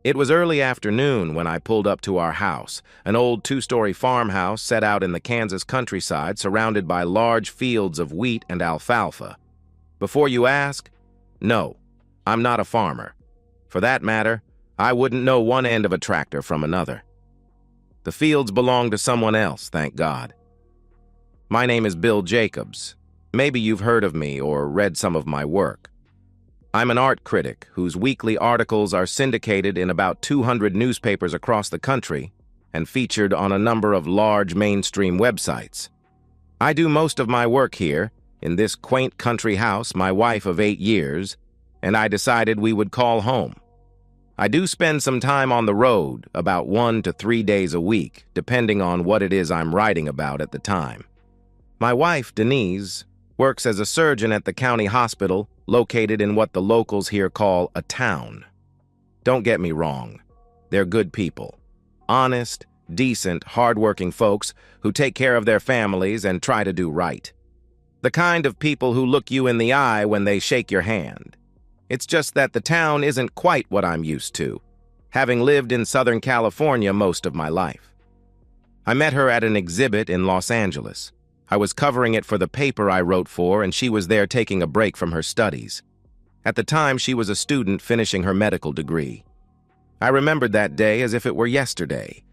It was early afternoon when I pulled up to our house, an old two-story farmhouse set out in the Kansas countryside surrounded by large fields of wheat and alfalfa. Before you ask, no, I'm not a farmer. For that matter, I wouldn't know one end of a tractor from another. The fields belong to someone else, thank God. My name is Bill Jacobs. Maybe you've heard of me or read some of my work. I'm an art critic whose weekly articles are syndicated in about 200 newspapers across the country and featured on a number of large mainstream websites. I do most of my work here, in this quaint country house my wife of 8 years, and I decided we would call home. I do spend some time on the road, about 1 to 3 days a week, depending on what it is I'm writing about at the time. My wife, Denise, works as a surgeon at the county hospital located in what the locals here call a town. Don't get me wrong, they're good people. Honest, decent, hard-working folks who take care of their families and try to do right. The kind of people who look you in the eye when they shake your hand. It's just that the town isn't quite what I'm used to, having lived in Southern California most of my life. I met her at an exhibit in Los Angeles. I was covering it for the paper I wrote for, and she was there taking a break from her studies. At the time, she was a student finishing her medical degree. I remembered that day as if it were yesterday.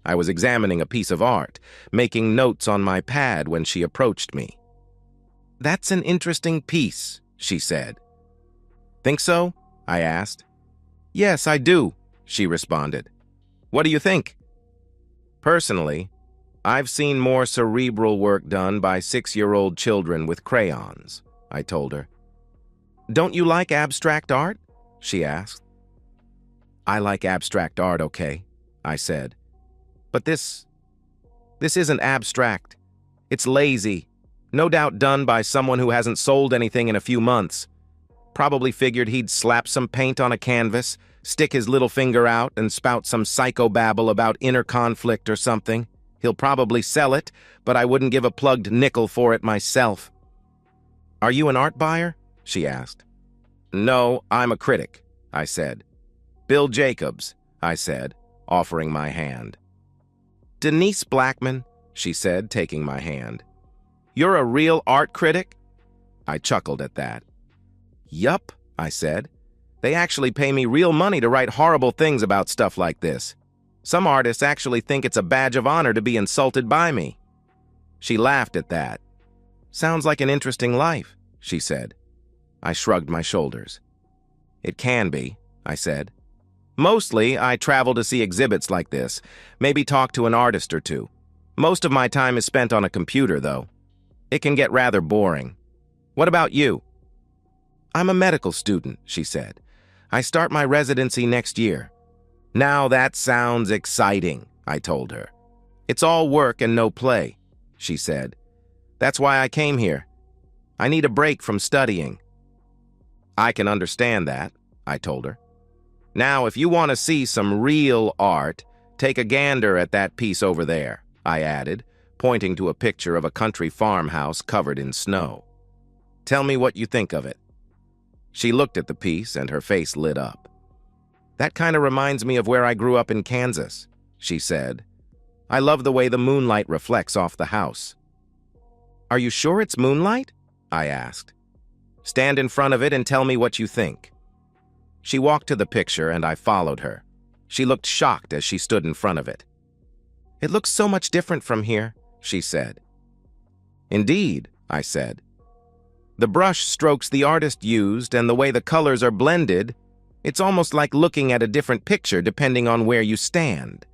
I was examining a piece of art, making notes on my pad when she approached me. "That's an interesting piece," she said. "Think so?" I asked. "Yes, I do," she responded. "What do you think?" Personally, I've seen more cerebral work done by 6-year-old children with crayons, I told her. "Don't you like abstract art?" she asked. "I like abstract art, okay," I said. "But this isn't abstract. It's lazy, no doubt done by someone who hasn't sold anything in a few months. Probably figured he'd slap some paint on a canvas, stick his little finger out, and spout some psychobabble about inner conflict or something. He'll probably sell it, but I wouldn't give a plugged nickel for it myself." "Are you an art buyer?" she asked. "No, I'm a critic," I said. "Bill Jacobs," I said, offering my hand. "Denise Blackman," she said, taking my hand. "You're a real art critic?" I chuckled at that. "Yup," I said. "They actually pay me real money to write horrible things about stuff like this. Some artists actually think it's a badge of honor to be insulted by me." She laughed at that. "Sounds like an interesting life," she said. I shrugged my shoulders. "It can be," I said. "Mostly, I travel to see exhibits like this, maybe talk to an artist or two. Most of my time is spent on a computer, though. It can get rather boring. What about you?" "I'm a medical student," she said. "I start my residency next year." "Now that sounds exciting," I told her. "It's all work and no play," she said. "That's why I came here. I need a break from studying." "I can understand that," I told her. "Now, if you want to see some real art, take a gander at that piece over there," I added, pointing to a picture of a country farmhouse covered in snow. "Tell me what you think of it." She looked at the piece and her face lit up. "That kind of reminds me of where I grew up in Kansas," she said. "I love the way the moonlight reflects off the house." "Are you sure it's moonlight?" I asked. "Stand in front of it and tell me what you think." She walked to the picture and I followed her. She looked shocked as she stood in front of it. "It looks so much different from here," she said. "Indeed," I said. "The brush strokes the artist used and the way the colors are blended, it's almost like looking at a different picture depending on where you stand.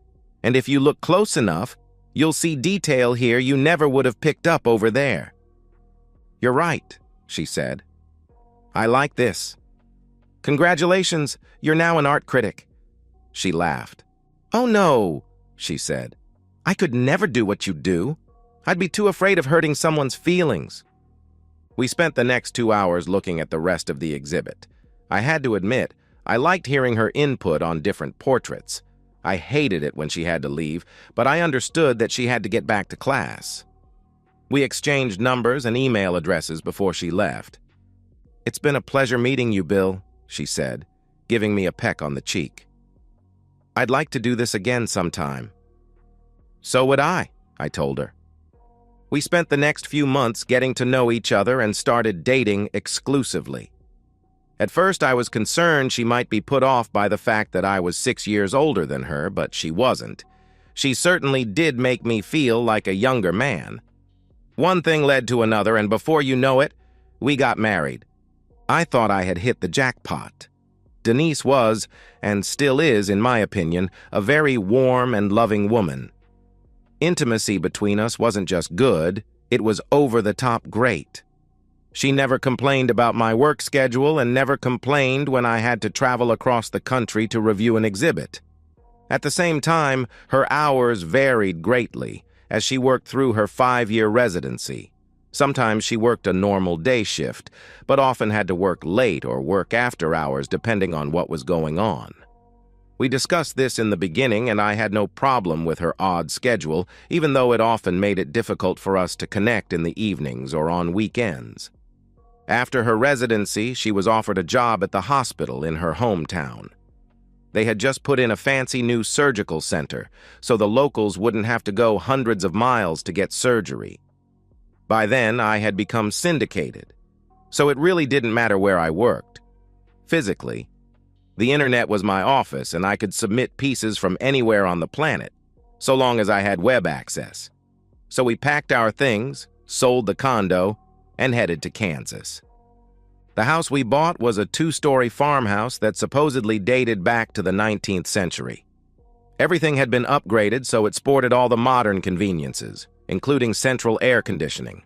And if you look close enough, you'll see detail here you never would have picked up over there." "You're right," she said. "I like this. Congratulations, you're now an art critic." She laughed. "Oh no," she said. "I could never do what you do. I'd be too afraid of hurting someone's feelings." We spent the next 2 hours looking at the rest of the exhibit. I had to admit, I liked hearing her input on different portraits. I hated it when she had to leave, but I understood that she had to get back to class. We exchanged numbers and email addresses before she left. "It's been a pleasure meeting you, Bill," she said, giving me a peck on the cheek. I'd like to do this again sometime." "So would I told her. We spent the next few months getting to know each other and started dating exclusively. At first, I was concerned she might be put off by the fact that I was 6 years older than her, but she wasn't. She certainly did make me feel like a younger man. One thing led to another, and before you know it, we got married. I thought I had hit the jackpot. Denise was, and still is, in my opinion, a very warm and loving woman. Intimacy between us wasn't just good, it was over-the-top great. She never complained about my work schedule and never complained when I had to travel across the country to review an exhibit. At the same time, her hours varied greatly as she worked through her 5-year residency. Sometimes she worked a normal day shift, but often had to work late or work after hours depending on what was going on. We discussed this in the beginning, and I had no problem with her odd schedule, even though it often made it difficult for us to connect in the evenings or on weekends. After her residency, she was offered a job at the hospital in her hometown. They had just put in a fancy new surgical center, so the locals wouldn't have to go hundreds of miles to get surgery. By then, I had become syndicated, so it really didn't matter where I worked. Physically, the internet was my office, and I could submit pieces from anywhere on the planet, so long as I had web access. So we packed our things, sold the condo, and headed to Kansas. The house we bought was a 2-story farmhouse that supposedly dated back to the 19th century. Everything had been upgraded, so it sported all the modern conveniences, including central air conditioning.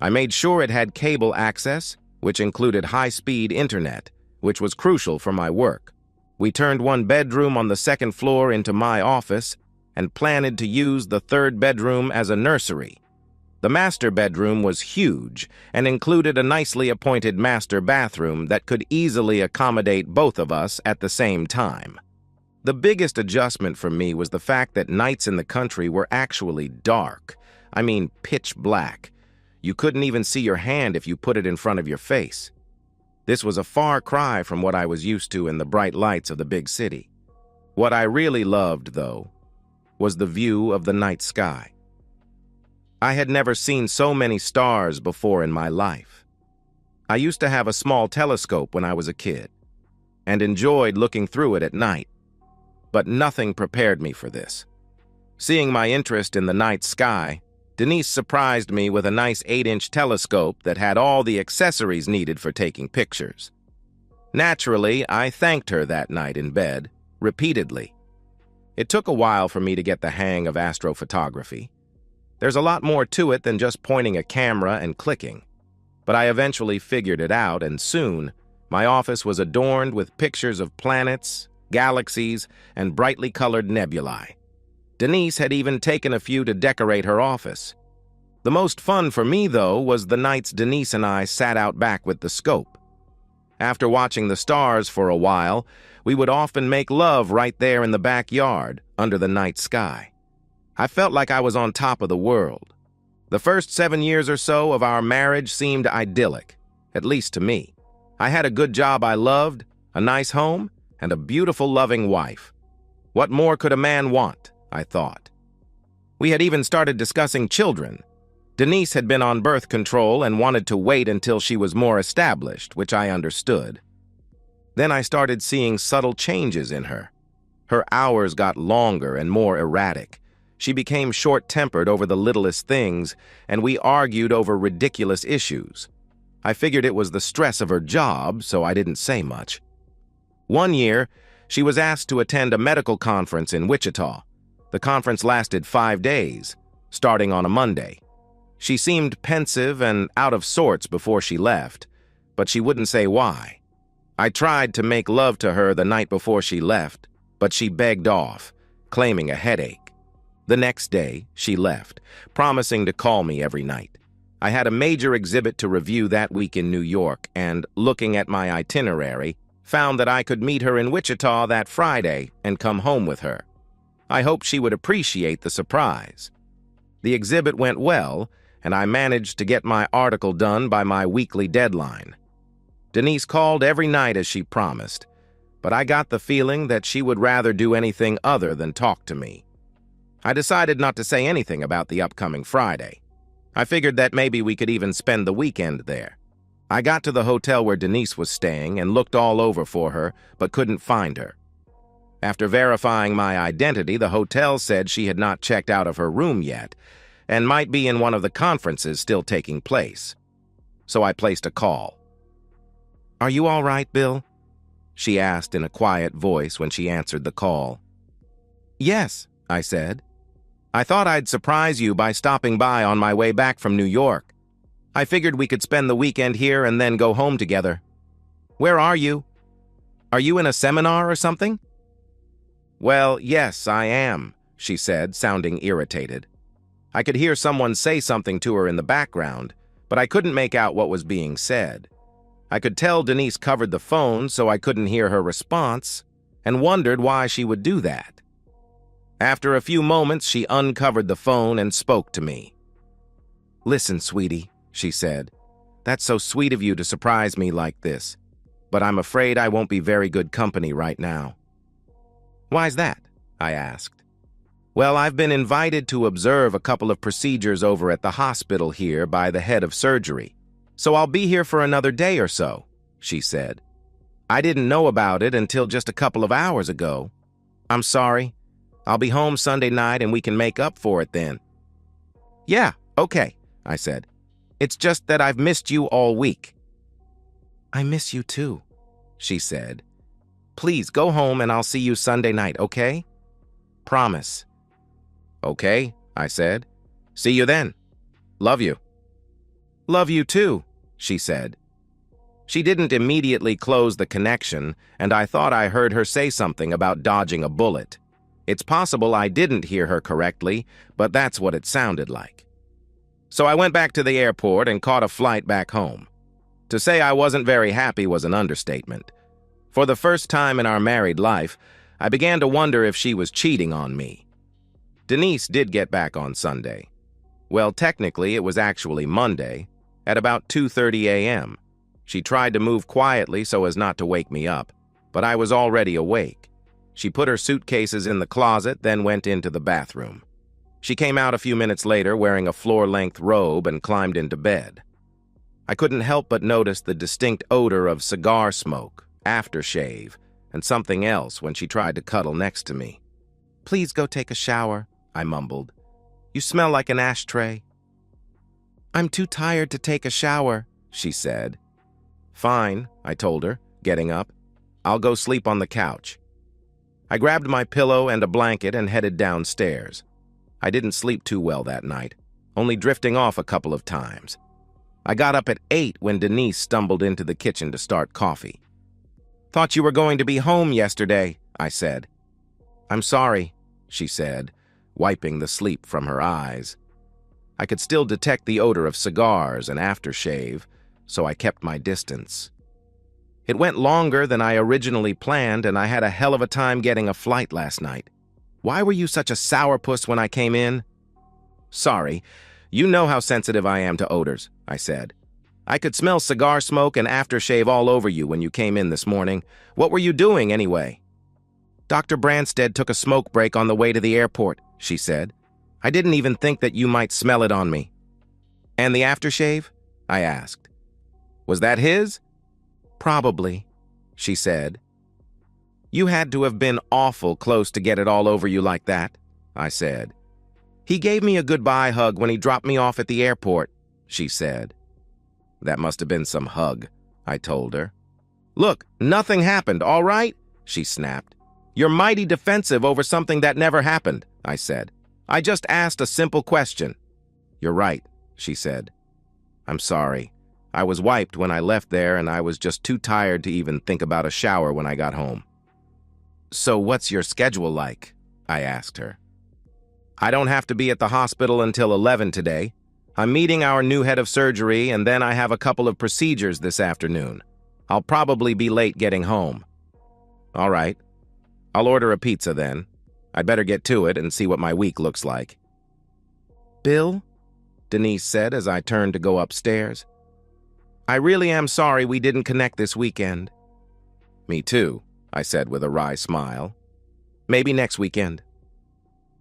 I made sure it had cable access, which included high-speed internet, which was crucial for my work. We turned one bedroom on the second floor into my office and planned to use the third bedroom as a nursery. The master bedroom was huge and included a nicely appointed master bathroom that could easily accommodate both of us at the same time. The biggest adjustment for me was the fact that nights in the country were actually dark. I mean, pitch black. You couldn't even see your hand if you put it in front of your face. This was a far cry from what I was used to in the bright lights of the big city. What I really loved, though, was the view of the night sky. I had never seen so many stars before in my life. I used to have a small telescope when I was a kid, and enjoyed looking through it at night, but nothing prepared me for this. Seeing my interest in the night sky, Denise surprised me with a nice 8-inch telescope that had all the accessories needed for taking pictures. Naturally, I thanked her that night in bed, repeatedly. It took a while for me to get the hang of astrophotography. There's a lot more to it than just pointing a camera and clicking. But I eventually figured it out, and soon, my office was adorned with pictures of planets, galaxies, and brightly colored nebulae. Denise had even taken a few to decorate her office. The most fun for me, though, was the nights Denise and I sat out back with the scope. After watching the stars for a while, we would often make love right there in the backyard, under the night sky. I felt like I was on top of the world. The first 7 years or so of our marriage seemed idyllic, at least to me. I had a good job I loved, a nice home, and a beautiful, loving wife. What more could a man want, I thought. We had even started discussing children. Denise had been on birth control and wanted to wait until she was more established, which I understood. Then I started seeing subtle changes in her. Her hours got longer and more erratic. She became short-tempered over the littlest things, and we argued over ridiculous issues. I figured it was the stress of her job, so I didn't say much. One year, she was asked to attend a medical conference in Wichita. The conference lasted 5 days, starting on a Monday. She seemed pensive and out of sorts before she left, but she wouldn't say why. I tried to make love to her the night before she left, but she begged off, claiming a headache. The next day, she left, promising to call me every night. I had a major exhibit to review that week in New York, and, looking at my itinerary, found that I could meet her in Wichita that Friday and come home with her. I hoped she would appreciate the surprise. The exhibit went well, and I managed to get my article done by my weekly deadline. Denise called every night as she promised, but I got the feeling that she would rather do anything other than talk to me. I decided not to say anything about the upcoming Friday. I figured that maybe we could even spend the weekend there. I got to the hotel where Denise was staying and looked all over for her, but couldn't find her. After verifying my identity, the hotel said she had not checked out of her room yet and might be in one of the conferences still taking place. So I placed a call. "Are you all right, Bill?" she asked in a quiet voice when she answered the call. "Yes," I said. "I thought I'd surprise you by stopping by on my way back from New York. I figured we could spend the weekend here and then go home together. Where are you? Are you in a seminar or something?" "Well, yes, I am," she said, sounding irritated. I could hear someone say something to her in the background, but I couldn't make out what was being said. I could tell Denise covered the phone so I couldn't hear her response, and wondered why she would do that. After a few moments, she uncovered the phone and spoke to me. "Listen, sweetie," she said. "That's so sweet of you to surprise me like this, but I'm afraid I won't be very good company right now." "Why's that?" I asked. "Well, I've been invited to observe a couple of procedures over at the hospital here by the head of surgery, so I'll be here for another day or so," she said. "I didn't know about it until just a couple of hours ago. I'm sorry. I'll be home Sunday night and we can make up for it then." "Yeah, okay," I said. "It's just that I've missed you all week." "I miss you too," she said. "Please go home and I'll see you Sunday night, okay? Promise." "Okay," I said. "See you then. Love you." "Love you too," she said. She didn't immediately close the connection, and I thought I heard her say something about dodging a bullet. It's possible I didn't hear her correctly, but that's what it sounded like. So I went back to the airport and caught a flight back home. To say I wasn't very happy was an understatement. For the first time in our married life, I began to wonder if she was cheating on me. Denise did get back on Sunday. Well, technically, it was actually Monday, at about 2:30 a.m. She tried to move quietly so as not to wake me up, but I was already awake. She put her suitcases in the closet, then went into the bathroom. She came out a few minutes later wearing a floor-length robe and climbed into bed. I couldn't help but notice the distinct odor of cigar smoke, aftershave, and something else when she tried to cuddle next to me. "Please go take a shower," I mumbled. "You smell like an ashtray." "I'm too tired to take a shower," she said. "Fine," I told her, getting up. "I'll go sleep on the couch." I grabbed my pillow and a blanket and headed downstairs. I didn't sleep too well that night, only drifting off a couple of times. I got up at 8 when Denise stumbled into the kitchen to start coffee. "Thought you were going to be home yesterday," I said. "I'm sorry," she said, wiping the sleep from her eyes. I could still detect the odor of cigars and aftershave, so I kept my distance. It went longer than I originally planned, and I had a hell of a time getting a flight last night. "Why were you such a sourpuss when I came in?" "Sorry. You know how sensitive I am to odors," I said. "I could smell cigar smoke and aftershave all over you when you came in this morning. What were you doing, anyway?" "Dr. Branstead took a smoke break on the way to the airport," she said. "I didn't even think that you might smell it on me." "And the aftershave?" I asked. "Was that his?" "Probably," she said. "You had to have been awful close to get it all over you like that," I said. "He gave me a goodbye hug when he dropped me off at the airport," she said. "That must have been some hug," I told her. "Look, nothing happened, all right?" she snapped. "You're mighty defensive over something that never happened," I said. "I just asked a simple question." "You're right," she said. "I'm sorry. I was wiped when I left there, and I was just too tired to even think about a shower when I got home." "So what's your schedule like?" I asked her. "I don't have to be at the hospital until 11 today. I'm meeting our new head of surgery, and then I have a couple of procedures this afternoon. I'll probably be late getting home." "All right. I'll order a pizza then. I'd better get to it and see what my week looks like." "Bill," Denise said as I turned to go upstairs, "I really am sorry we didn't connect this weekend." "Me too," I said with a wry smile. Maybe next weekend.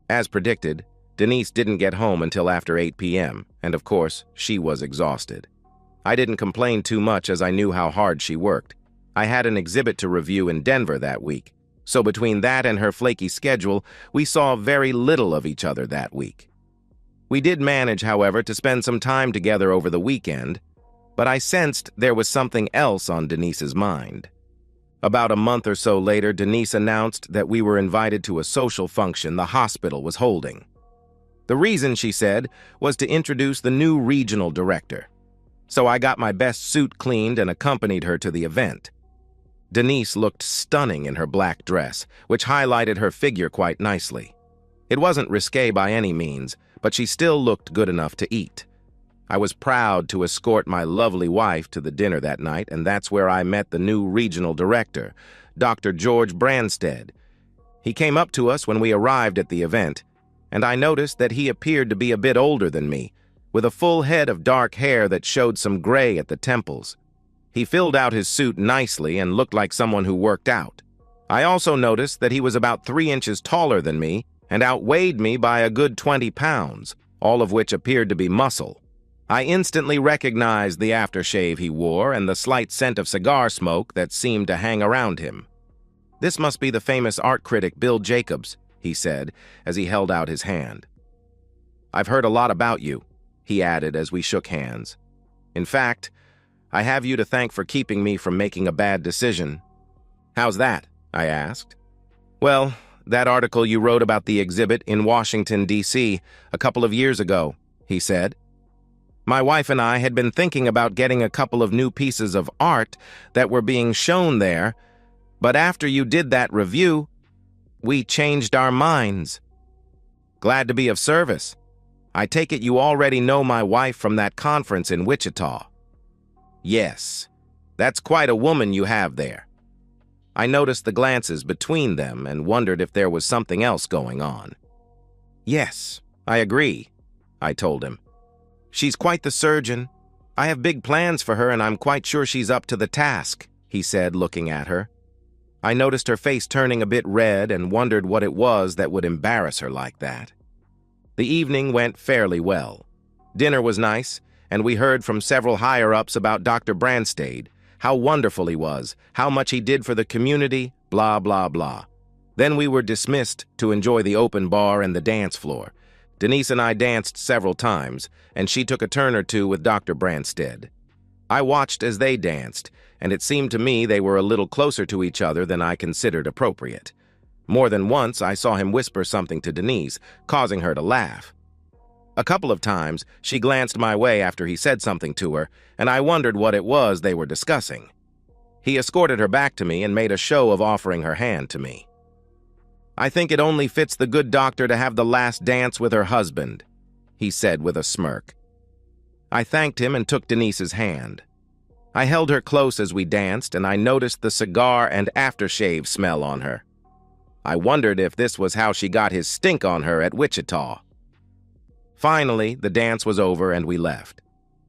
As predicted, Denise didn't get home until after 8 p.m., and of course, she was exhausted. I didn't complain too much as I knew how hard she worked. I had an exhibit to review in Denver that week, so between that and her flaky schedule, we saw very little of each other that week. We did manage, however, to spend some time together over the weekend, but I sensed there was something else on Denise's mind. About a month or so later, Denise announced that we were invited to a social function the hospital was holding. The reason, she said, was to introduce the new regional director. So I got my best suit cleaned and accompanied her to the event. Denise looked stunning in her black dress, which highlighted her figure quite nicely. It wasn't risque by any means, but she still looked good enough to eat. I was proud to escort my lovely wife to the dinner that night, and that's where I met the new regional director, Dr. George Branstead. He came up to us when we arrived at the event, and I noticed that he appeared to be a bit older than me, with a full head of dark hair that showed some gray at the temples. He filled out his suit nicely and looked like someone who worked out. I also noticed that he was about 3 inches taller than me and outweighed me by a good 20 pounds, all of which appeared to be muscle. I instantly recognized the aftershave he wore and the slight scent of cigar smoke that seemed to hang around him. "This must be the famous art critic Bill Jacobs," he said as he held out his hand. "I've heard a lot about you," he added as we shook hands. "In fact, I have you to thank for keeping me from making a bad decision." "How's that?" I asked. "Well, that article you wrote about the exhibit in Washington, D.C. a couple of years ago," he said. "My wife and I had been thinking about getting a couple of new pieces of art that were being shown there, but after you did that review, we changed our minds." "Glad to be of service. I take it you already know my wife from that conference in Wichita." "Yes, that's quite a woman you have there." I noticed the glances between them and wondered if there was something else going on. "Yes, I agree," I told him. "She's quite the surgeon. I have big plans for her and I'm quite sure she's up to the task," he said, looking at her. I noticed her face turning a bit red and wondered what it was that would embarrass her like that. The evening went fairly well. Dinner was nice, and we heard from several higher-ups about Dr. Branstead, how wonderful he was, how much he did for the community, blah, blah, blah. Then we were dismissed to enjoy the open bar and the dance floor. Denise and I danced several times, and she took a turn or two with Dr. Branstead. I watched as they danced, and it seemed to me they were a little closer to each other than I considered appropriate. More than once, I saw him whisper something to Denise, causing her to laugh. A couple of times, she glanced my way after he said something to her, and I wondered what it was they were discussing. He escorted her back to me and made a show of offering her hand to me. "I think it only fits the good doctor to have the last dance with her husband," he said with a smirk. I thanked him and took Denise's hand. I held her close as we danced, and I noticed the cigar and aftershave smell on her. I wondered if this was how she got his stink on her at Wichita. Finally, the dance was over and we left.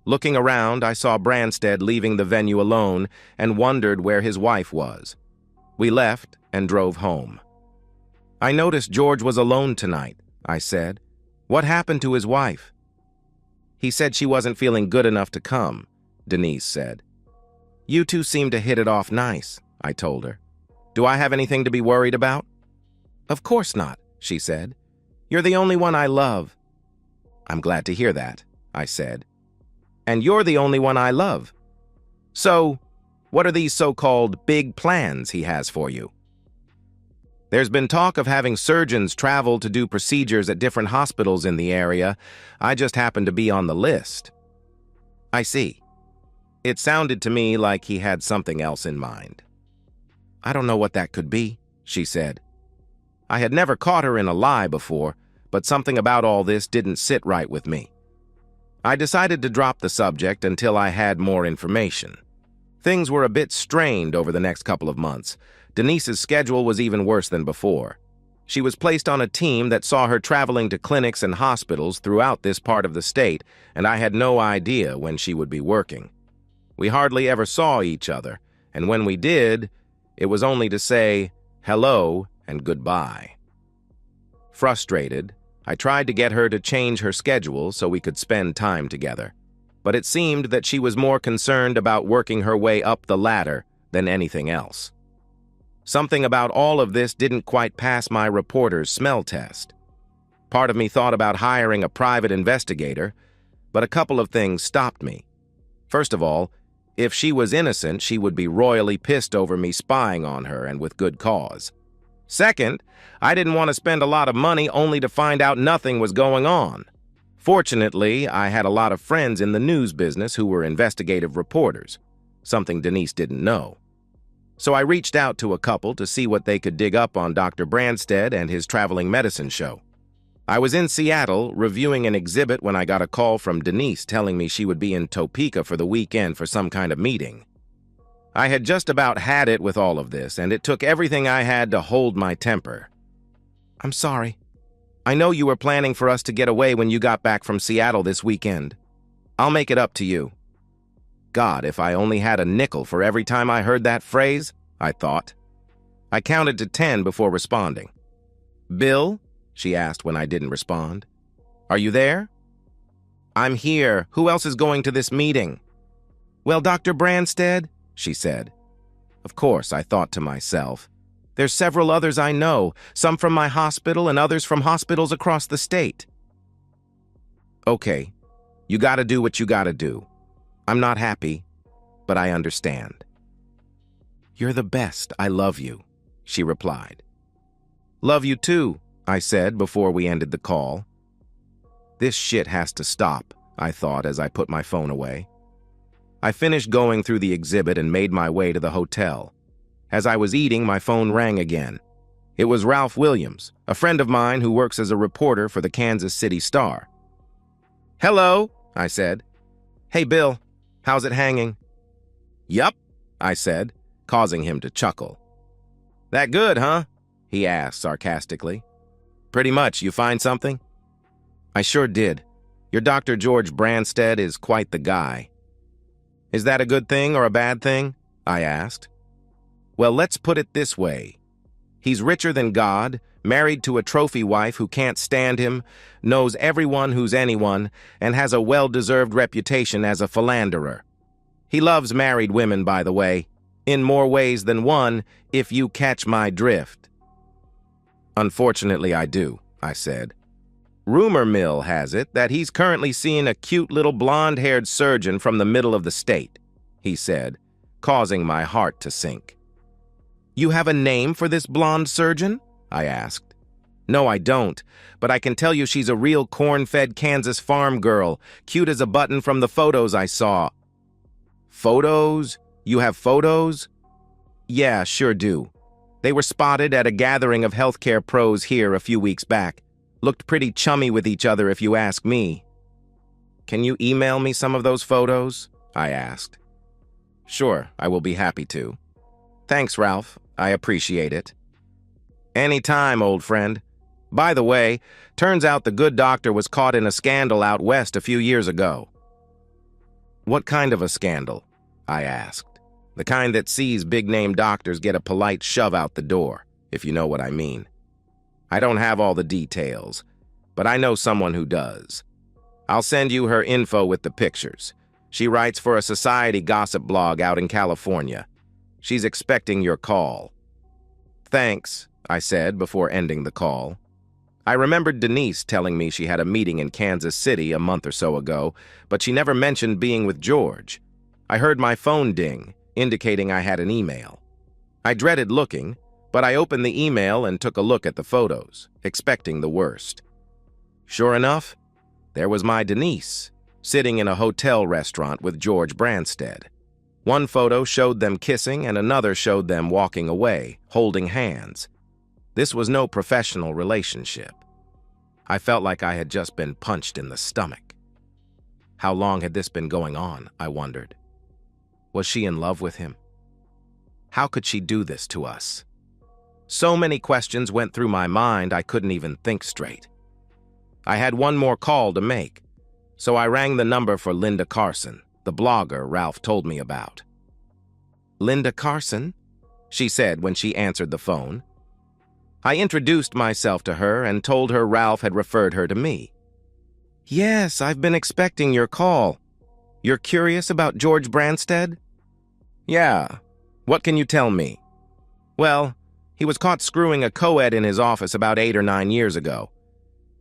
Looking around, I saw Branstead leaving the venue alone and wondered where his wife was. We left and drove home. "I noticed George was alone tonight," I said. "What happened to his wife?" "He said she wasn't feeling good enough to come," Denise said. "You two seem to hit it off nice," I told her. "Do I have anything to be worried about?" "Of course not," she said. "You're the only one I love." "I'm glad to hear that," I said. "And you're the only one I love. So, what are these so-called big plans he has for you?" "There's been talk of having surgeons travel to do procedures at different hospitals in the area. I just happen to be on the list." "I see." It sounded to me like he had something else in mind. "I don't know what that could be," she said. I had never caught her in a lie before, but something about all this didn't sit right with me. I decided to drop the subject until I had more information. Things were a bit strained over the next couple of months. Denise's schedule was even worse than before. She was placed on a team that saw her traveling to clinics and hospitals throughout this part of the state, and I had no idea when she would be working. We hardly ever saw each other, and when we did, it was only to say hello and goodbye. Frustrated, I tried to get her to change her schedule so we could spend time together, but it seemed that she was more concerned about working her way up the ladder than anything else. Something about all of this didn't quite pass my reporter's smell test. Part of me thought about hiring a private investigator, but a couple of things stopped me. First of all, if she was innocent, she would be royally pissed over me spying on her, and with good cause. Second, I didn't want to spend a lot of money only to find out nothing was going on. Fortunately, I had a lot of friends in the news business who were investigative reporters, something Denise didn't know. So I reached out to a couple to see what they could dig up on Dr. Branstad and his traveling medicine show. I was in Seattle reviewing an exhibit when I got a call from Denise telling me she would be in Topeka for the weekend for some kind of meeting. I had just about had it with all of this, and it took everything I had to hold my temper. "I'm sorry. I know you were planning for us to get away when you got back from Seattle this weekend. I'll make it up to you." God, if I only had a nickel for every time I heard that phrase, I thought. I counted to 10 before responding. "Bill?" she asked when I didn't respond. "Are you there?" "I'm here. Who else is going to this meeting?" "Well, Dr. Branstad," she said. Of course, I thought to myself. There's several others I know, some from my hospital and others from hospitals across the state. "Okay, you gotta do what you gotta do. I'm not happy, but I understand." "You're the best. I love you," she replied. "Love you too," I said before we ended the call. This shit has to stop, I thought as I put my phone away. I finished going through the exhibit and made my way to the hotel. As I was eating, my phone rang again. It was Ralph Williams, a friend of mine who works as a reporter for the Kansas City Star. "Hello," I said. "Hey, Bill, how's it hanging?" "Yup," I said, causing him to chuckle. "That good, huh?" he asked sarcastically. "Pretty much. You find something?" "I sure did. Your Dr. George Branstad is quite the guy." "Is that a good thing or a bad thing?" I asked. "Well, let's put it this way. He's richer than God, married to a trophy wife who can't stand him, knows everyone who's anyone, and has a well-deserved reputation as a philanderer. He loves married women, by the way, in more ways than one, if you catch my drift." "Unfortunately, I do," I said. "Rumor mill has it that he's currently seeing a cute little blonde-haired surgeon from the middle of the state," he said, causing my heart to sink. "You have a name for this blonde surgeon?" I asked. "No, I don't, but I can tell you she's a real corn-fed Kansas farm girl, cute as a button from the photos I saw." "Photos? You have photos?" "Yeah, sure do. They were spotted at a gathering of healthcare pros here a few weeks back. Looked pretty chummy with each other if you ask me." "Can you email me some of those photos?" I asked. "Sure, I will be happy to." "Thanks, Ralph. I appreciate it." "Anytime, old friend. By the way, turns out the good doctor was caught in a scandal out west a few years ago." "What kind of a scandal?" I asked. "The kind that sees big-name doctors get a polite shove out the door, if you know what I mean. I don't have all the details, but I know someone who does. I'll send you her info with the pictures. She writes for a society gossip blog out in California. She's expecting your call." "Thanks," I said before ending the call. I remembered Denise telling me she had a meeting in Kansas City a month or so ago, but she never mentioned being with George. I heard my phone ding, indicating I had an email. I dreaded looking, but I opened the email and took a look at the photos, expecting the worst. Sure enough, there was my Denise, sitting in a hotel restaurant with George Branstad. One photo showed them kissing and another showed them walking away, holding hands. This was no professional relationship. I felt like I had just been punched in the stomach. How long had this been going on, I wondered. Was she in love with him? How could she do this to us? So many questions went through my mind I couldn't even think straight. I had one more call to make, so I rang the number for Linda Carson, the blogger Ralph told me about. "Linda Carson?" she said when she answered the phone. I introduced myself to her and told her Ralph had referred her to me. Yes, I've been expecting your call. You're curious about George Branstead? Yeah. What can you tell me? Well, he was caught screwing a co-ed in his office about 8 or 9 years ago.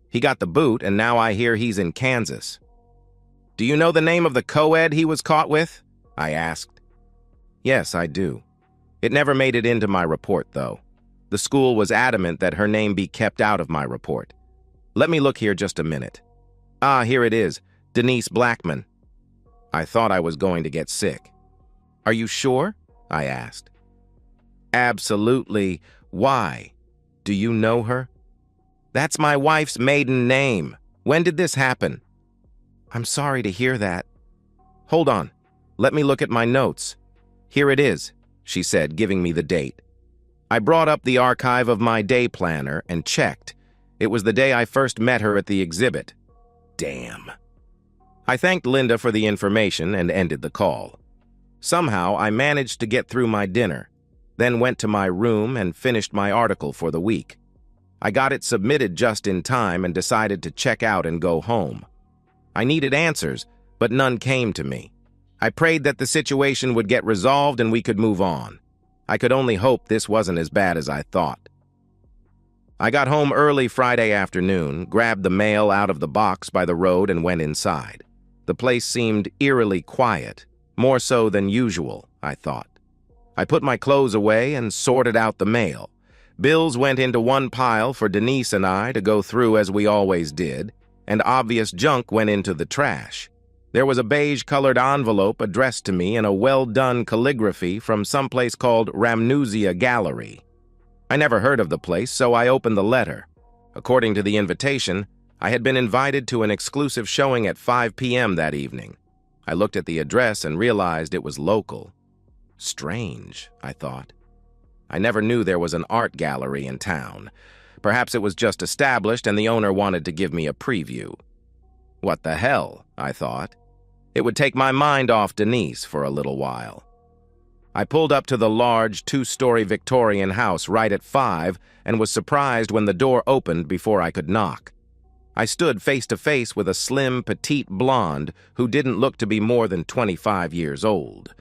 He got the boot, and now I hear he's in Kansas. Do you know the name of the co-ed he was caught with? I asked. Yes, I do. It never made it into my report, though. The school was adamant that her name be kept out of my report. Let me look here just a minute. Ah, here it is. Denise Blackman. I thought I was going to get sick. Are you sure? I asked. Absolutely. Why? Do you know her? That's my wife's maiden name. When did this happen? I'm sorry to hear that. Hold on. Let me look at my notes. Here it is, she said, giving me the date. I brought up the archive of my day planner and checked. It was the day I first met her at the exhibit. Damn. I thanked Linda for the information and ended the call. Somehow, I managed to get through my dinner, then went to my room and finished my article for the week. I got it submitted just in time and decided to check out and go home. I needed answers, but none came to me. I prayed that the situation would get resolved and we could move on. I could only hope this wasn't as bad as I thought. I got home early Friday afternoon, grabbed the mail out of the box by the road and went inside. The place seemed eerily quiet, more so than usual, I thought. I put my clothes away and sorted out the mail. Bills went into one pile for Denise and I to go through as we always did, and obvious junk went into the trash. There was a beige-colored envelope addressed to me in a well-done calligraphy from someplace called Ramnusia Gallery. I never heard of the place, so I opened the letter. According to the invitation, I had been invited to an exclusive showing at 5 p.m. that evening. I looked at the address and realized it was local. Strange, I thought. I never knew there was an art gallery in town. Perhaps it was just established and the owner wanted to give me a preview. What the hell, I thought. It would take my mind off Denise for a little while. I pulled up to the large, 2-story Victorian house right at 5 and was surprised when the door opened before I could knock. I stood face to face with a slim, petite blonde who didn't look to be more than 25 years old.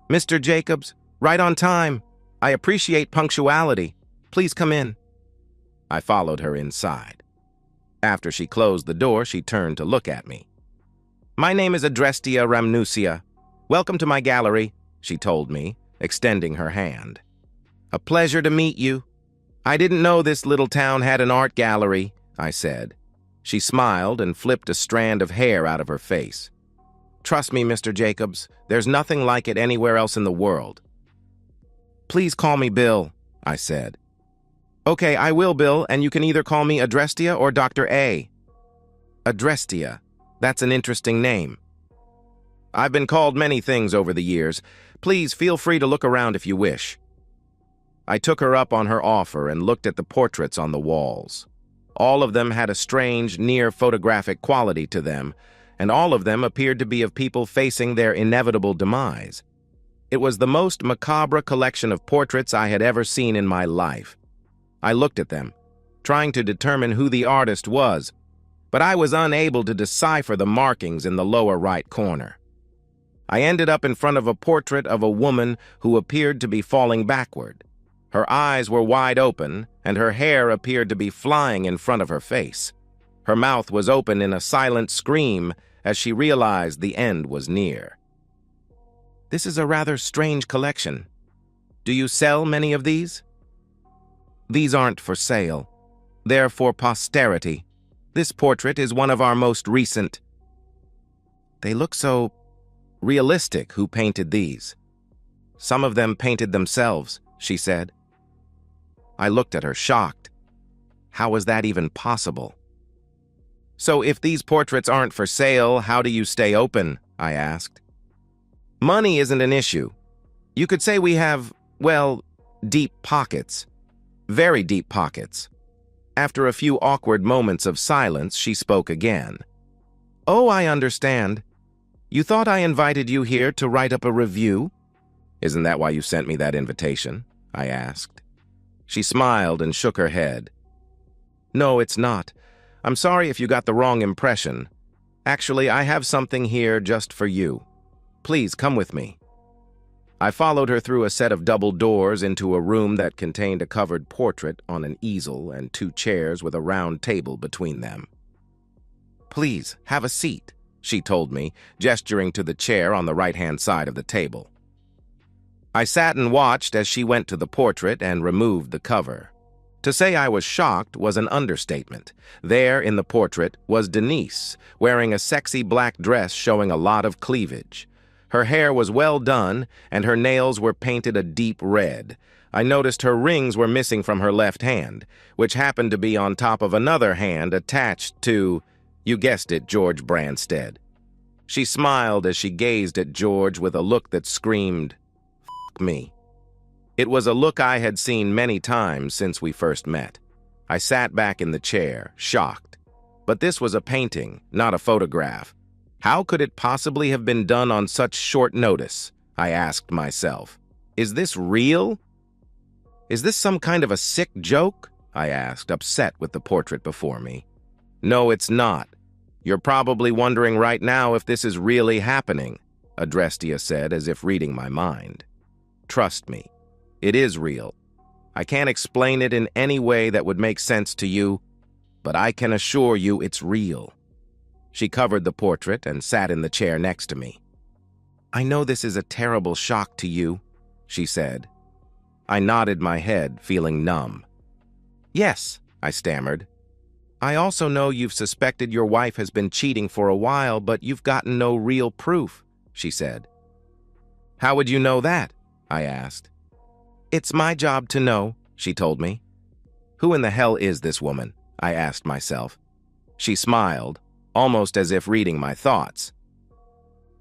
Mr. Jacobs, right on time. I appreciate punctuality. Please come in. I followed her inside. After she closed the door, she turned to look at me. My name is Adrestia Ramnusia. Welcome to my gallery, she told me, extending her hand. A pleasure to meet you. I didn't know this little town had an art gallery, I said. She smiled and flipped a strand of hair out of her face. Trust me, Mr. Jacobs, there's nothing like it anywhere else in the world. Please call me Bill, I said. Okay, I will, Bill, and you can either call me Adrestia or Dr. A. Adrestia. That's an interesting name. I've been called many things over the years. Please feel free to look around if you wish. I took her up on her offer and looked at the portraits on the walls. All of them had a strange, near-photographic quality to them, and all of them appeared to be of people facing their inevitable demise. It was the most macabre collection of portraits I had ever seen in my life. I looked at them, trying to determine who the artist was, but I was unable to decipher the markings in the lower right corner. I ended up in front of a portrait of a woman who appeared to be falling backward. Her eyes were wide open, and her hair appeared to be flying in front of her face. Her mouth was open in a silent scream as she realized the end was near. This is a rather strange collection. Do you sell many of these? These aren't for sale. They're for posterity. This portrait is one of our most recent. They look so realistic. Who painted these? Some of them painted themselves, she said. I looked at her, shocked. How was that even possible? So if these portraits aren't for sale, how do you stay open? I asked. Money isn't an issue. You could say we have, well, deep pockets. Very deep pockets. After a few awkward moments of silence, she spoke again. Oh, I understand. You thought I invited you here to write up a review? Isn't that why you sent me that invitation? I asked. She smiled and shook her head. No, it's not. I'm sorry if you got the wrong impression. Actually, I have something here just for you. Please come with me. I followed her through a set of double doors into a room that contained a covered portrait on an easel and 2 chairs with a round table between them. Please, have a seat, she told me, gesturing to the chair on the right-hand side of the table. I sat and watched as she went to the portrait and removed the cover. To say I was shocked was an understatement. There in the portrait was Denise, wearing a sexy black dress showing a lot of cleavage. Her hair was well done, and her nails were painted a deep red. I noticed her rings were missing from her left hand, which happened to be on top of another hand attached to, you guessed it, George Branstead. She smiled as she gazed at George with a look that screamed, "F me." It was a look I had seen many times since we first met. I sat back in the chair, shocked. But this was a painting, not a photograph. How could it possibly have been done on such short notice? I asked myself. Is this real? Is this some kind of a sick joke? I asked, upset with the portrait before me. No, it's not. You're probably wondering right now if this is really happening, Adrestia said, as if reading my mind. Trust me, it is real. I can't explain it in any way that would make sense to you, but I can assure you it's real. She covered the portrait and sat in the chair next to me. I know this is a terrible shock to you, she said. I nodded my head, feeling numb. Yes, I stammered. I also know you've suspected your wife has been cheating for a while, but you've gotten no real proof, she said. How would you know that? I asked. It's my job to know, she told me. Who in the hell is this woman? I asked myself. She smiled, almost as if reading my thoughts.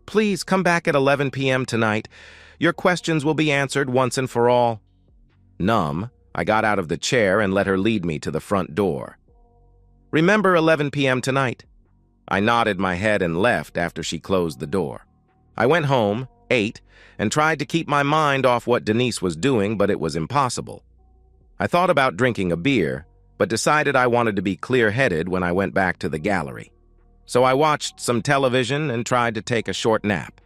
Please come back at 11 p.m. tonight. Your questions will be answered once and for all. Numb, I got out of the chair and let her lead me to the front door. Remember 11 p.m. tonight. I nodded my head and left after she closed the door. I went home, ate, and tried to keep my mind off what Denise was doing, but it was impossible. I thought about drinking a beer, but decided I wanted to be clear-headed when I went back to the gallery. So I watched some television and tried to take a short nap.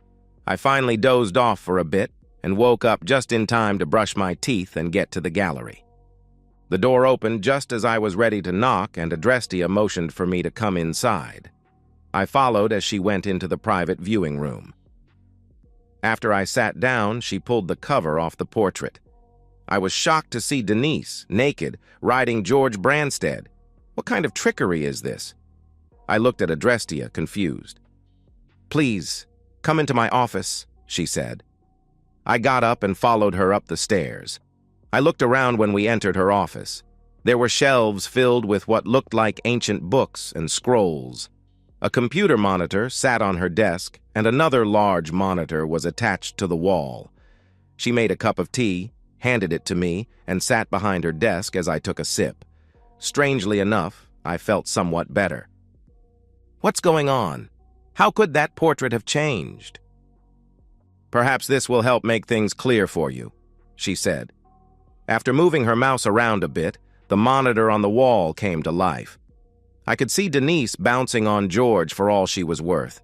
I finally dozed off for a bit and woke up just in time to brush my teeth and get to the gallery. The door opened just as I was ready to knock, and Adrestia motioned for me to come inside. I followed as she went into the private viewing room. After I sat down, she pulled the cover off the portrait. I was shocked to see Denise, naked, riding George Branstead. What kind of trickery is this? I looked at Adrestia, confused. Please, come into my office, she said. I got up and followed her up the stairs. I looked around when we entered her office. There were shelves filled with what looked like ancient books and scrolls. A computer monitor sat on her desk, and another large monitor was attached to the wall. She made a cup of tea, handed it to me, and sat behind her desk as I took a sip. Strangely enough, I felt somewhat better. What's going on? How could that portrait have changed? Perhaps this will help make things clear for you, she said. After moving her mouse around a bit, the monitor on the wall came to life. I could see Denise bouncing on George for all she was worth.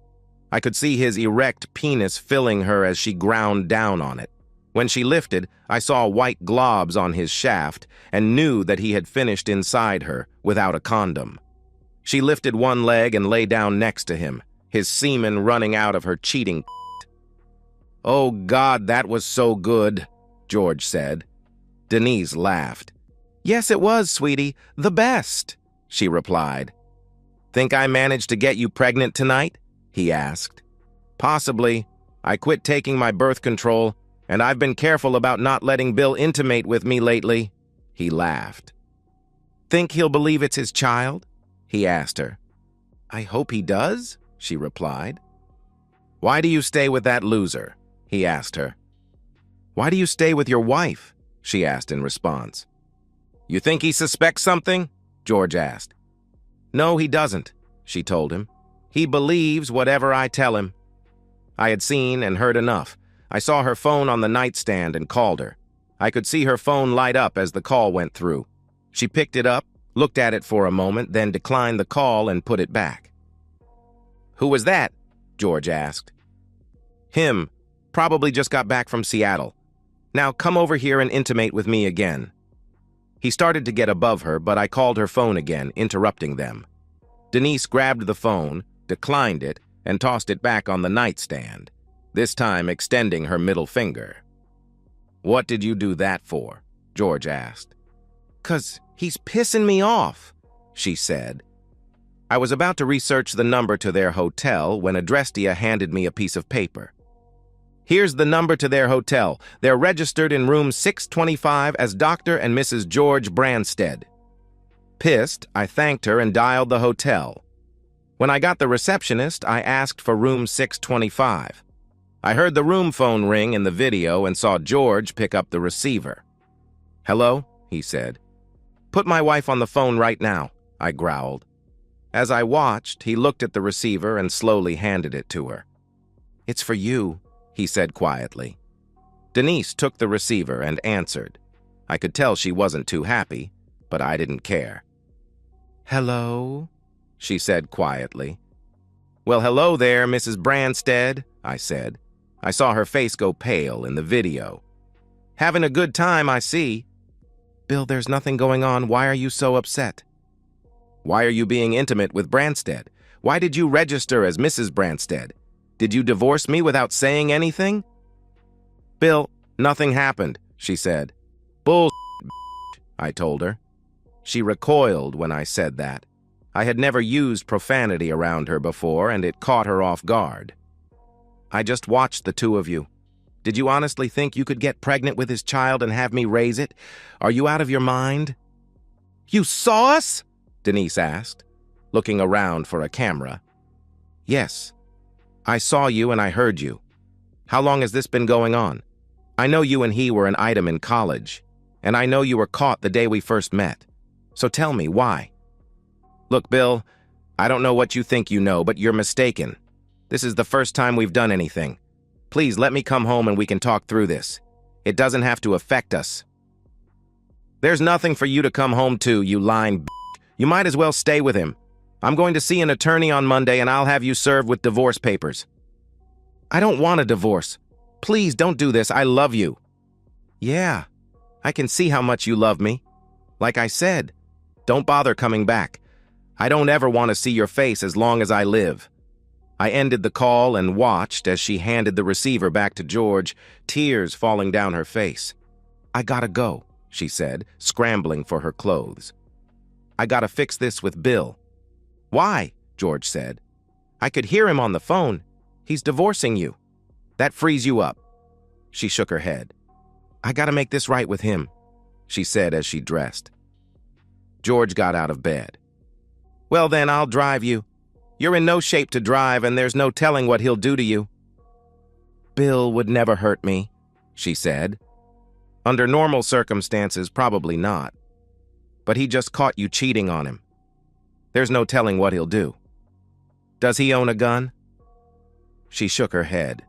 I could see his erect penis filling her as she ground down on it. When she lifted, I saw white globs on his shaft and knew that he had finished inside her without a condom. She lifted one leg and lay down next to him, his semen running out of her cheating. Oh God, that was so good, George said. Denise laughed. Yes, it was, sweetie. The best, she replied. Think I managed to get you pregnant tonight? He asked. Possibly. I quit taking my birth control, and I've been careful about not letting Bill intimate with me lately. He laughed. Think he'll believe it's his child? He asked her. I hope he does, she replied. Why do you stay with that loser? He asked her. Why do you stay with your wife? She asked in response. You think he suspects something? George asked. No, he doesn't, she told him. He believes whatever I tell him. I had seen and heard enough. I saw her phone on the nightstand and called her. I could see her phone light up as the call went through. She picked it up, looked at it for a moment, then declined the call and put it back. "Who was that?" George asked. "Him. Probably just got back from Seattle. Now come over here and intimate with me again." He started to get above her, but I called her phone again, interrupting them. Denise grabbed the phone, declined it, and tossed it back on the nightstand, this time extending her middle finger. "What did you do that for?" George asked. "'Cause he's pissing me off," she said. I was about to research the number to their hotel when Adrestia handed me a piece of paper. "Here's the number to their hotel. They're registered in room 625 as Dr. and Mrs. George Branstead." Pissed, I thanked her and dialed the hotel. When I got the receptionist, I asked for room 625. I heard the room phone ring in the video and saw George pick up the receiver. "Hello?" he said. "Put my wife on the phone right now," I growled. As I watched, he looked at the receiver and slowly handed it to her. "It's for you," he said quietly. Denise took the receiver and answered. I could tell she wasn't too happy, but I didn't care. "Hello?" she said quietly. "Well, hello there, Mrs. Branstead," I said. I saw her face go pale in the video. "Having a good time, I see." "Bill, there's nothing going on. Why are you so upset?" "Why are you being intimate with Branstead? Why did you register as Mrs. Branstead? Did you divorce me without saying anything?" "Bill, nothing happened," she said. "Bull***, I told her. She recoiled when I said that. I had never used profanity around her before, and it caught her off guard. "I just watched the two of you. Did you honestly think you could get pregnant with his child and have me raise it? Are you out of your mind?" "You saw us?" Denise asked, looking around for a camera. "Yes. I saw you and I heard you. How long has this been going on? I know you and he were an item in college, and I know you were caught the day we first met. So tell me, why?" "Look, Bill, I don't know what you think you know, but you're mistaken. This is the first time we've done anything. Please let me come home and we can talk through this. It doesn't have to affect us." "There's nothing for you to come home to, you lying b****. You might as well stay with him. I'm going to see an attorney on Monday and I'll have you served with divorce papers." "I don't want a divorce. Please don't do this. I love you." "Yeah, I can see how much you love me. Like I said, don't bother coming back. I don't ever want to see your face as long as I live." I ended the call and watched as she handed the receiver back to George, tears falling down her face. "I gotta go," she said, scrambling for her clothes. "I gotta fix this with Bill." "Why?" George said. "I could hear him on the phone. He's divorcing you. That frees you up." She shook her head. "I gotta make this right with him," she said as she dressed. George got out of bed. "Well then, I'll drive you. You're in no shape to drive and there's no telling what he'll do to you." "Bill would never hurt me," she said. "Under normal circumstances, probably not. But he just caught you cheating on him. There's no telling what he'll do. Does he own a gun?" She shook her head.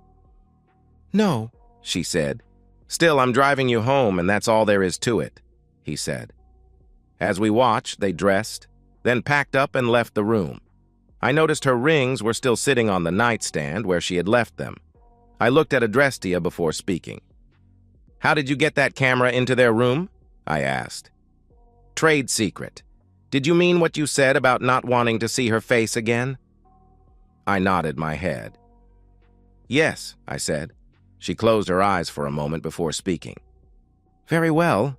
"No," she said. "Still, I'm driving you home and that's all there is to it," he said. As we watched, they dressed, then packed up and left the room. I noticed her rings were still sitting on the nightstand where she had left them. I looked at Adrestia before speaking. "How did you get that camera into their room?" I asked. "Trade secret. Did you mean what you said about not wanting to see her face again?" I nodded my head. "Yes," I said. She closed her eyes for a moment before speaking. "Very well.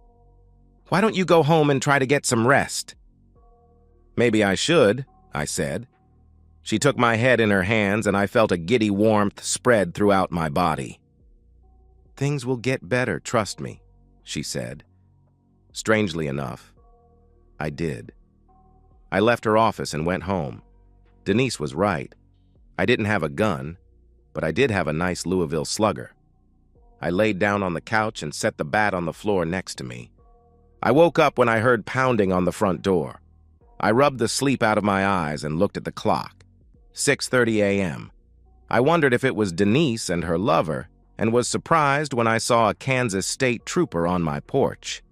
Why don't you go home and try to get some rest?" "Maybe I should," I said. She took my head in her hands and I felt a giddy warmth spread throughout my body. "Things will get better, trust me," she said. Strangely enough, I did. I left her office and went home. Denise was right. I didn't have a gun, but I did have a nice Louisville slugger. I laid down on the couch and set the bat on the floor next to me. I woke up when I heard pounding on the front door. I rubbed the sleep out of my eyes and looked at the clock. 6:30 a.m. I wondered if it was Denise and her lover, and was surprised when I saw a Kansas state trooper on my porch.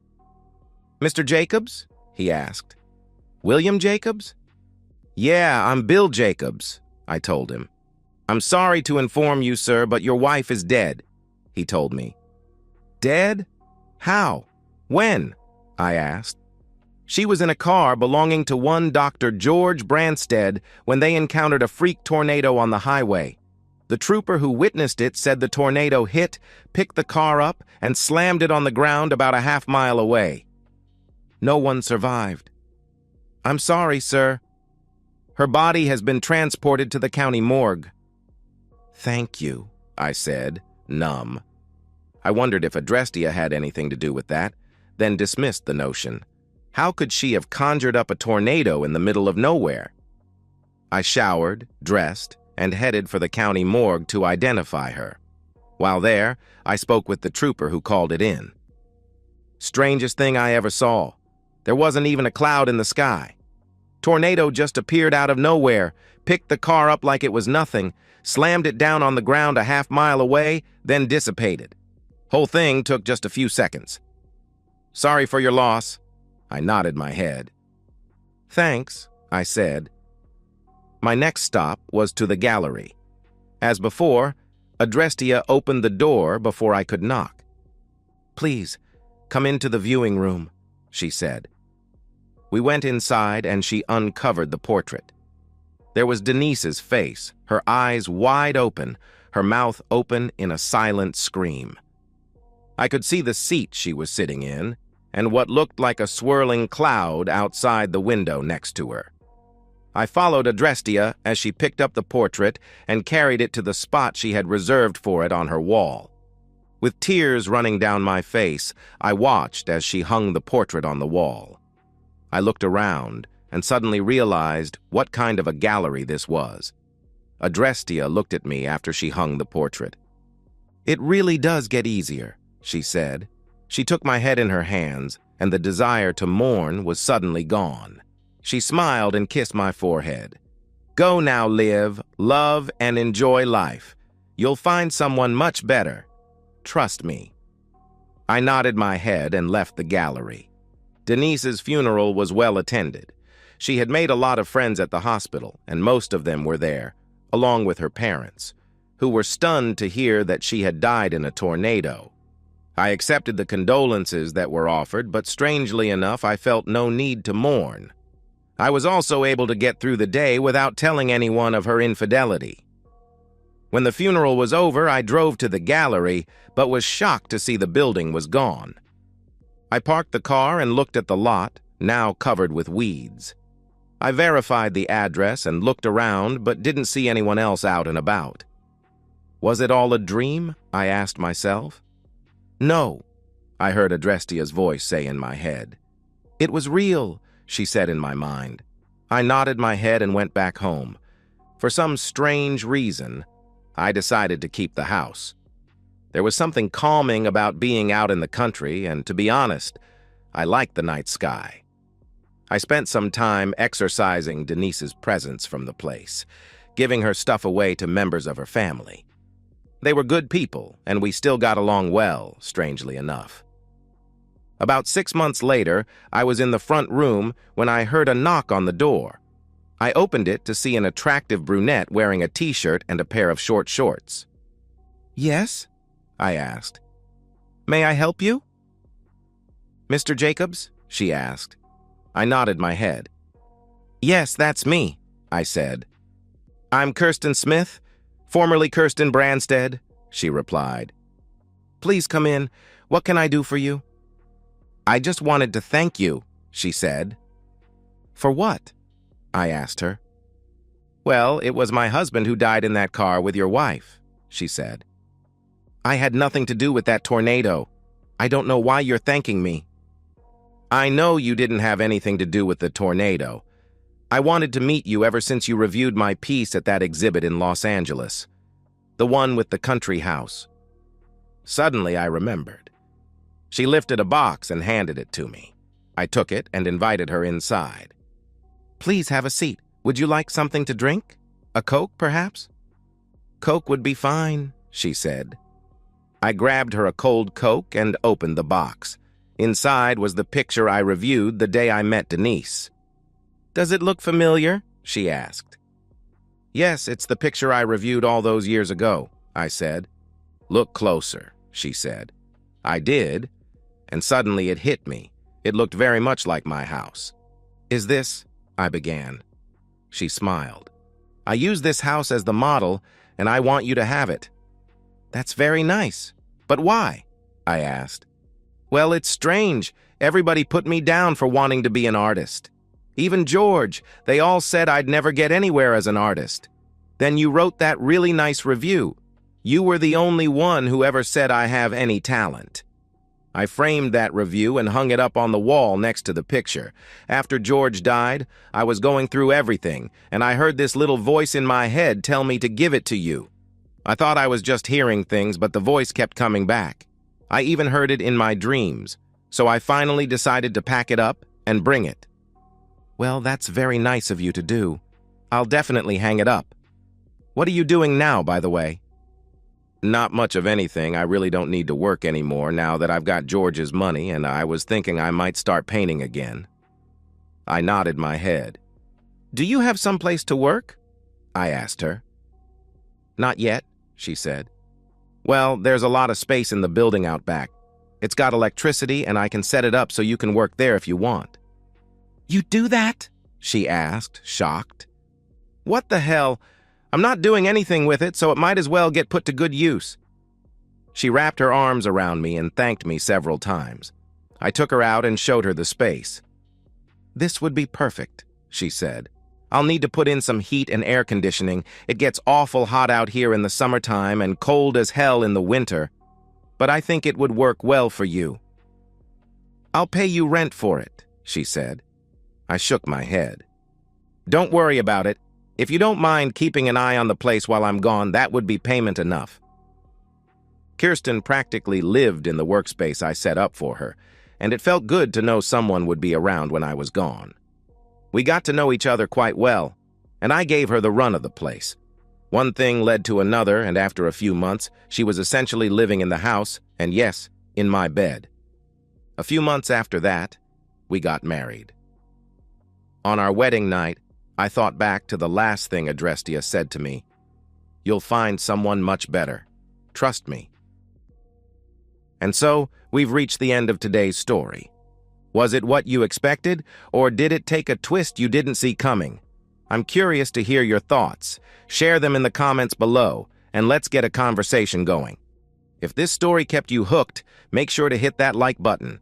"Mr. Jacobs?" he asked. "William Jacobs?" "Yeah, I'm Bill Jacobs," I told him. "I'm sorry to inform you, sir, but your wife is dead," he told me. "Dead? How? When?" I asked. "She was in a car belonging to one Dr. George Branstead when they encountered a freak tornado on the highway. The trooper who witnessed it said the tornado hit, picked the car up, and slammed it on the ground about a half-mile away. No one survived." "I'm sorry, sir. Her body has been transported to the county morgue." "Thank you," I said, numb. I wondered if Adrestia had anything to do with that, then dismissed the notion. How could she have conjured up a tornado in the middle of nowhere? I showered, dressed, and headed for the county morgue to identify her. While there, I spoke with the trooper who called it in. "Strangest thing I ever saw. There wasn't even a cloud in the sky. Tornado just appeared out of nowhere, picked the car up like it was nothing, slammed it down on the ground a half-mile away, then dissipated. Whole thing took just a few seconds. Sorry for your loss." I nodded my head. "Thanks," I said. My next stop was to the gallery. As before, Adrestia opened the door before I could knock. "Please, come into the viewing room," she said. We went inside and she uncovered the portrait. There was Denise's face, her eyes wide open, her mouth open in a silent scream. I could see the seat she was sitting in, and what looked like a swirling cloud outside the window next to her. I followed Adrestia as she picked up the portrait and carried it to the spot she had reserved for it on her wall. With tears running down my face, I watched as she hung the portrait on the wall. I looked around and suddenly realized what kind of a gallery this was. Adrestia looked at me after she hung the portrait. "It really does get easier," she said. She took my head in her hands, and the desire to mourn was suddenly gone. She smiled and kissed my forehead. "Go now, live, love, and enjoy life. You'll find someone much better. Trust me." I nodded my head and left the gallery. Denise's funeral was well attended. She had made a lot of friends at the hospital, and most of them were there, along with her parents, who were stunned to hear that she had died in a tornado. I accepted the condolences that were offered, but strangely enough, I felt no need to mourn. I was also able to get through the day without telling anyone of her infidelity. When the funeral was over, I drove to the gallery, but was shocked to see the building was gone. I parked the car and looked at the lot, now covered with weeds. I verified the address and looked around, but didn't see anyone else out and about. Was it all a dream? I asked myself. "No," I heard Adrestia's voice say in my head. "It was real," she said in my mind. I nodded my head and went back home. For some strange reason, I decided to keep the house. There was something calming about being out in the country, and to be honest, I liked the night sky. I spent some time exorcising Denise's presence from the place, giving her stuff away to members of her family. They were good people, and we still got along well, strangely enough. About 6 months later, I was in the front room when I heard a knock on the door. I opened it to see an attractive brunette wearing a t-shirt and a pair of short shorts. "Yes?" I asked. "May I help you?" "Mr. Jacobs?" she asked. I nodded my head. "Yes, that's me," I said. "I'm Kirsten Smith, formerly Kirsten Branstead," she replied. "Please come in. What can I do for you?" "I just wanted to thank you," she said. "For what?" I asked her. "Well, it was my husband who died in that car with your wife," she said. "I had nothing to do with that tornado. I don't know why you're thanking me." "I know you didn't have anything to do with the tornado. I wanted to meet you ever since you reviewed my piece at that exhibit in Los Angeles, the one with the country house." Suddenly, I remembered. She lifted a box and handed it to me. I took it and invited her inside. "Please have a seat. Would you like something to drink? A Coke, perhaps?" "Coke would be fine," she said. I grabbed her a cold Coke and opened the box. Inside was the picture I reviewed the day I met Denise. "Does it look familiar?" she asked. "Yes, it's the picture I reviewed all those years ago," I said. "Look closer," she said. I did, and suddenly it hit me. It looked very much like my house. "Is this—" I began. She smiled. "I use this house as the model, and I want you to have it." "That's very nice. But why?" I asked. "Well, it's strange. Everybody put me down for wanting to be an artist. Even George, they all said I'd never get anywhere as an artist. Then you wrote that really nice review. You were the only one who ever said I have any talent." I framed that review and hung it up on the wall next to the picture. After George died, I was going through everything, and I heard this little voice in my head tell me to give it to you. I thought I was just hearing things, but the voice kept coming back. I even heard it in my dreams, so I finally decided to pack it up and bring it. "Well, that's very nice of you to do. I'll definitely hang it up. What are you doing now, by the way?" "Not much of anything. I really don't need to work anymore now that I've got George's money, and I was thinking I might start painting again." I nodded my head. "Do you have someplace to work?" I asked her. "Not yet," she said. "Well, there's a lot of space in the building out back. It's got electricity, and I can set it up so you can work there if you want." "You do that?" she asked, shocked. "What the hell? I'm not doing anything with it, so it might as well get put to good use." She wrapped her arms around me and thanked me several times. I took her out and showed her the space. "This would be perfect," she said. "I'll need to put in some heat and air conditioning. It gets awful hot out here in the summertime and cold as hell in the winter. But I think it would work well for you." "I'll pay you rent for it," she said. I shook my head. "Don't worry about it. If you don't mind keeping an eye on the place while I'm gone, that would be payment enough." Kirsten practically lived in the workspace I set up for her, and it felt good to know someone would be around when I was gone. We got to know each other quite well, and I gave her the run of the place. One thing led to another, and after a few months, she was essentially living in the house, and yes, in my bed. A few months after that, we got married. On our wedding night, I thought back to the last thing Adrestia said to me. "You'll find someone much better. Trust me." And so, we've reached the end of today's story. Was it what you expected, or did it take a twist you didn't see coming? I'm curious to hear your thoughts. Share them in the comments below, and let's get a conversation going. If this story kept you hooked, make sure to hit that like button.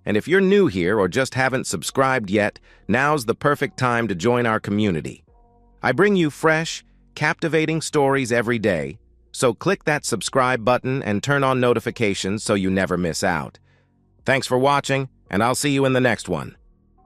And if you're new here or just haven't subscribed yet, now's the perfect time to join our community. I bring you fresh, captivating stories every day, so click that subscribe button and turn on notifications so you never miss out. Thanks for watching, and I'll see you in the next one.